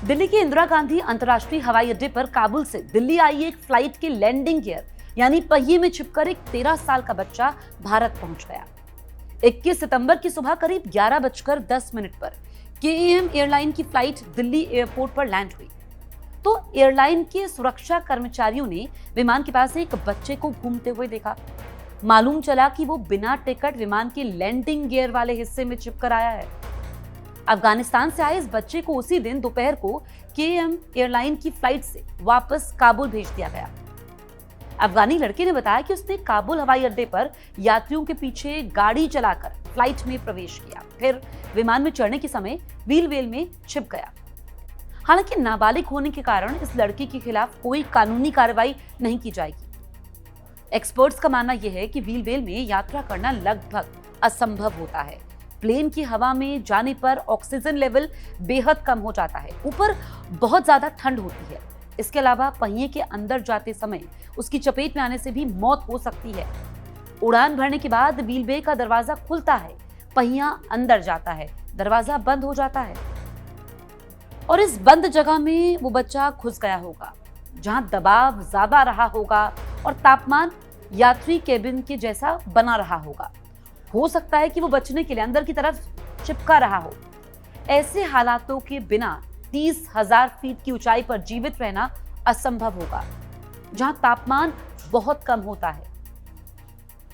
दिल्ली के इंदिरा गांधी अंतर्राष्ट्रीय हवाई अड्डे पर काबुल से दिल्ली आई एक फ्लाइट के लैंडिंग गियर यानी पहिए में छिपकर एक 13 साल का बच्चा भारत पहुंच गया। 21 सितंबर की सुबह करीब 11:10 पर केएम एयरलाइन की फ्लाइट दिल्ली एयरपोर्ट पर लैंड हुई तो एयरलाइन के सुरक्षा कर्मचारियों ने विमान के पास एक बच्चे को घूमते हुए देखा। मालूम चला कि वो बिना टिकट विमान के लैंडिंग गियर वाले हिस्से में छिपकर आया है। अफगानिस्तान से आए इस बच्चे को उसी दिन दोपहर को केएम एयरलाइन की फ्लाइट से वापस काबुल भेज दिया गया। अफगानी लड़के ने बताया कि उसने काबुल हवाई अड्डे पर यात्रियों के पीछे गाड़ी चलाकर फ्लाइट में प्रवेश किया, फिर विमान में चढ़ने के समय व्हील वेल में छिप गया। हालांकि नाबालिग होने के कारण इस लड़के के खिलाफ कोई कानूनी कार्रवाई नहीं की जाएगी। एक्सपर्ट्स का मानना यह है कि व्हील वेल में यात्रा करना लगभग असंभव होता है। प्लेन की हवा में जाने पर ऑक्सीजन लेवल बेहद कम हो जाता है, ऊपर बहुत ज्यादा ठंड होती है। इसके अलावा पहिए के अंदर जाते समय उसकी चपेट में आने से भी मौत हो सकती है। उड़ान भरने के बाद व्हील वे का दरवाजा खुलता है, पहिया अंदर जाता है, दरवाजा बंद हो जाता है और इस बंद जगह में वो बच्चा घुस गया होगा जहां दबाव ज्यादा रहा होगा और तापमान यात्री केबिन के जैसा बना रहा होगा। हो सकता है कि वो बचने के लिए अंदर की तरफ चिपका रहा हो। ऐसे हालातों के बिना 30,000 फीट की ऊंचाई पर जीवित रहना असंभव होगा, जहां तापमान बहुत कम होता है।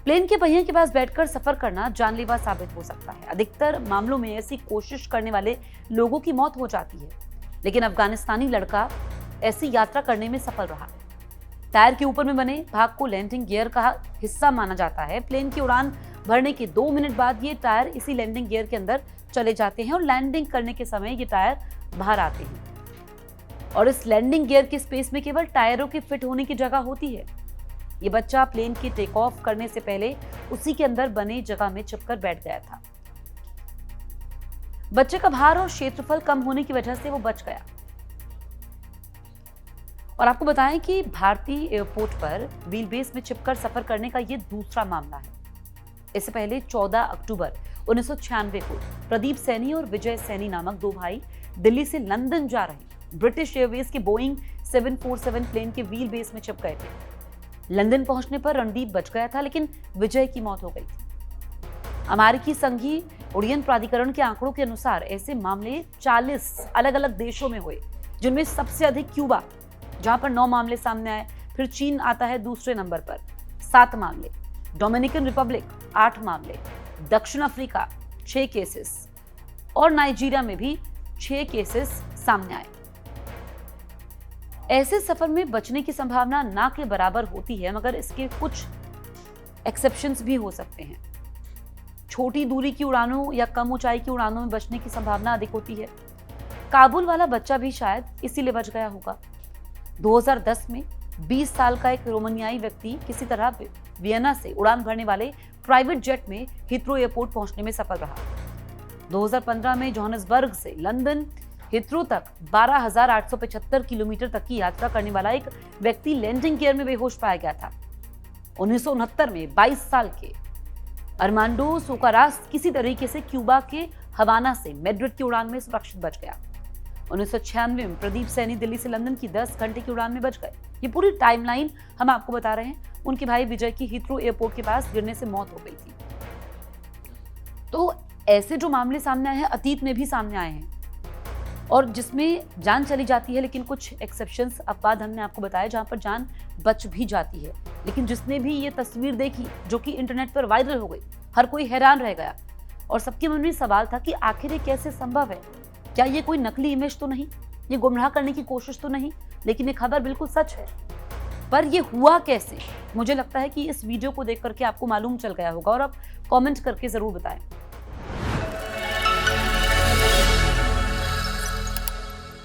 प्लेन के पहिए के पास बैठकर सफर करना जानलेवा साबित हो सकता है। अधिकतर मामलों में ऐसी कोशिश करने वाले लोगों की मौत हो जाती है, लेकिन अफगानिस्तानी लड़का ऐसी यात्रा करने में सफल रहा। टायर के ऊपर में बने भाग को लैंडिंग गियर का हिस्सा माना जाता है। प्लेन की उड़ान भरने के 2 मिनट बाद ये टायर इसी लैंडिंग गियर के अंदर चले जाते हैं और लैंडिंग करने के समय ये टायर बाहर आते हैं और इस लैंडिंग गियर के स्पेस में केवल टायरों के फिट होने की जगह होती है। ये बच्चा प्लेन के टेक ऑफ करने से पहले उसी के अंदर बने जगह में छिपकर बैठ गया था। बच्चे का भार और क्षेत्रफल कम होने की वजह से वो बच गया। और आपको बताएं कि भारतीय एयरपोर्ट पर व्हील बेस में छिपकर सफर करने का ये दूसरा मामला है। इससे पहले 14 अक्टूबर 1996 को प्रदीप सैनी और विजय सैनी नामक 2 भाई दिल्ली से लंदन जा रहे ब्रिटिश एयरवेज के बोइंग 747 प्लेन के व्हील बेस में छिप गए थे। लंदन पहुंचने पर रणदीप बच गया था, लेकिन विजय की मौत हो गई थी। अमेरिकी संघीय उड़्डयन प्राधिकरण के आंकड़ों के अनुसार ऐसे मामले 40 अलग अलग देशों में हुए, जिनमें सबसे अधिक क्यूबा, जहां पर 9 मामले सामने आए। फिर चीन आता है दूसरे नंबर पर 7 मामले, डोमिनिकन रिपब्लिक 8 मामले, दक्षिण अफ्रीका 6 केसेस और नाइजीरिया में भी 6 केसेस सामने आए। ऐसे सफर में बचने की संभावना ना के बराबर होती है, मगर इसके कुछ एक्सेप्शंस भी हो सकते हैं। छोटी दूरी की उड़ानों या कम ऊंचाई की उड़ानों में बचने की संभावना अधिक होती है। काबुल वाला बच्चा भी शायद इसीलिए बच गया होगा। 2010 में 20 साल का एक रोमानियाई व्यक्ति किसी तरह वियना से उड़ान भरने वाले प्राइवेट जेट में हिथ्रो एयरपोर्ट पहुंचने में सफल रहा। 2015 में जोहान्सबर्ग से लंदन हिथ्रो तक 12,875 किलोमीटर तक की यात्रा करने वाला एक व्यक्ति लैंडिंग गियर में बेहोश पाया गया था। 1969 में 22 साल के अरमांडो सोकारास किसी तरीके से क्यूबा के हवाना से मैड्रिड की उड़ान में सुरक्षित बच गया। 1996 में प्रदीप सैनी दिल्ली से लंदन की 10 घंटे की उड़ान में बच गए। ये पूरी टाइमलाइन हम आपको बता रहे हैं। उनके भाई विजय की हिथ्रो एयरपोर्ट के पास गिरने से मौत हो गई थी। तो ऐसे जो मामले सामने आए हैं, अतीत में भी सामने आए हैं और जिसमें जान चली जाती है, लेकिन कुछ एक्सेप्शंस अपवाद हमने आपको बताया जहां पर जान बच भी जाती है। लेकिन जिसने भी ये तस्वीर देखी जो कि इंटरनेट पर वायरल हो गई, हर कोई हैरान रह गया और सबके मन में सवाल था कि आखिर ये कैसे संभव है। क्या ये कोई नकली इमेज तो नहीं, ये गुमराह करने की कोशिश तो नहीं? लेकिन ये खबर बिल्कुल सच है। पर ये हुआ कैसे? मुझे लगता है कि इस वीडियो को देख करके आपको मालूम चल गया होगा और आप कमेंट करके जरूर बताएं।